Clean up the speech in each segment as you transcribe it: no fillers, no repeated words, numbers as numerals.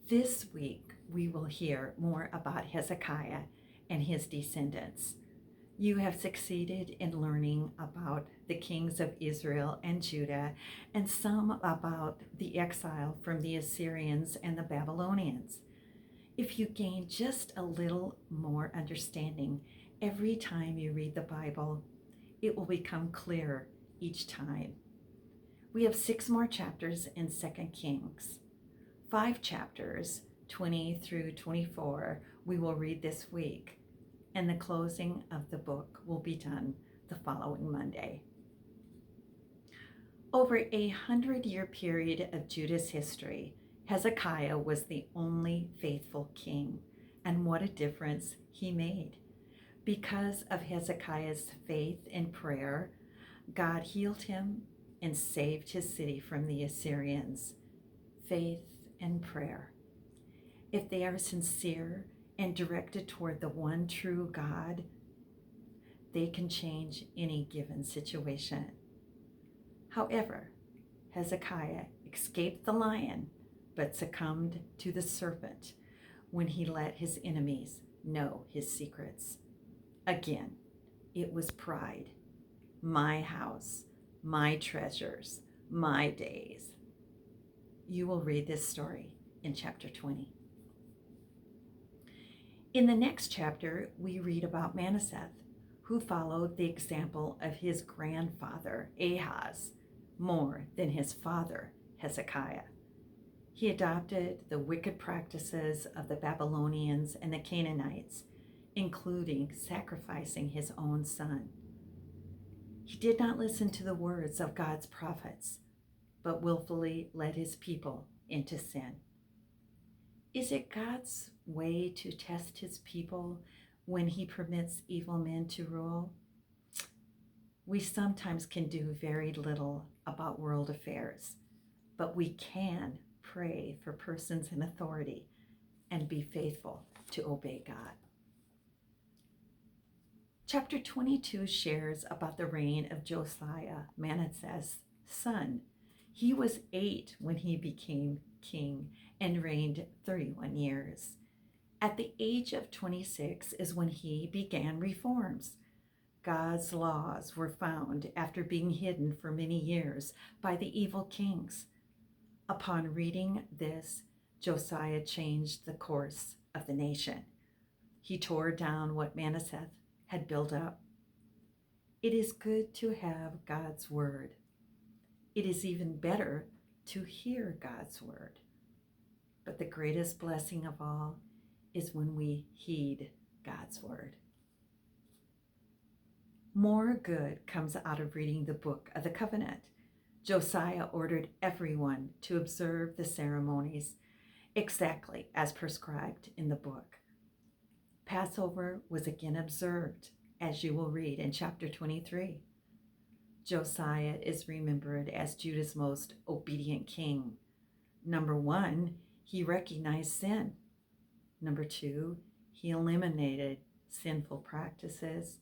This week, we will hear more about Hezekiah and his descendants. You have succeeded in learning about the kings of Israel and Judah, and some about the exile from the Assyrians and the Babylonians. If you gain just a little more understanding every time you read the Bible, it will become clearer each time. We have 6 more chapters in 2 Kings. 5 chapters, 20 through 24, we will read this week, and the closing of the book will be done the following Monday. Over a 100-year period of Judah's history, Hezekiah was the only faithful king, and what a difference he made. Because of Hezekiah's faith and prayer, God healed him and saved his city from the Assyrians. Faith and prayer, if they are sincere and directed toward the one true God, they can change any given situation. However, Hezekiah escaped the lion, but succumbed to the serpent when he let his enemies know his secrets. Again, it was pride. My house, my treasures, my days. You will read this story in chapter 20. In the next chapter, we read about Manasseh, who followed the example of his grandfather Ahaz more than his father Hezekiah. He adopted the wicked practices of the Babylonians and the Canaanites, including sacrificing his own son. He did not listen to the words of God's prophets, but willfully led his people into sin. Is it God's way to test his people when he permits evil men to rule? We sometimes can do very little about world affairs, but we can pray for persons in authority and be faithful to obey God. Chapter 22 shares about the reign of Josiah, Manasseh's son. He was 8 when he became king and reigned 31 years. At the age of 26 is when he began reforms. God's laws were found after being hidden for many years by the evil kings. Upon reading this, Josiah changed the course of the nation. He tore down what Manasseh had built up. It is good to have God's word. It is even better to hear God's word. But the greatest blessing of all is when we heed God's word. More good comes out of reading the book of the covenant. Josiah ordered everyone to observe the ceremonies exactly as prescribed in the book. Passover was again observed, as you will read in chapter 23. Josiah is remembered as Judah's most obedient king. Number 1, he recognized sin. Number 2, he eliminated sinful practices.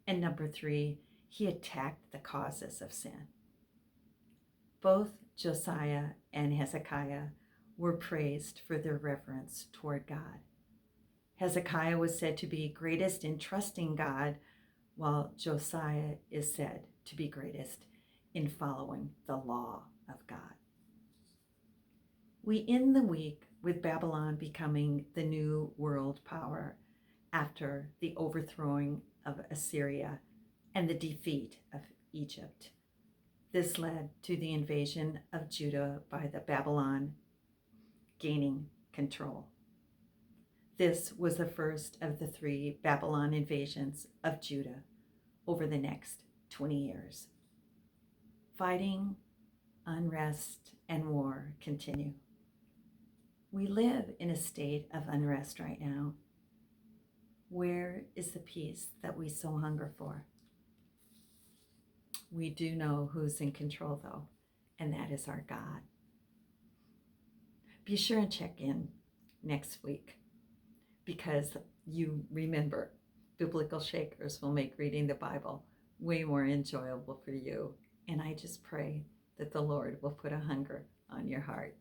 And number 3, he attacked the causes of sin. Both Josiah and Hezekiah were praised for their reverence toward God. Hezekiah was said to be greatest in trusting God, while Josiah is said to be greatest in following the law of God. We end the week with Babylon becoming the new world power after the overthrowing of Assyria and the defeat of Egypt. This led to the invasion of Judah by the Babylon, gaining control. This was the first of the 3 Babylon invasions of Judah over the next 20 years. Fighting, unrest, and war continue. We live in a state of unrest right now. Where is the peace that we so hunger for? We do know who's in control, though, and that is our God. Be sure and check in next week, because you remember, Biblical Shakers will make reading the Bible way more enjoyable for you. And I just pray that the Lord will put a hunger on your heart.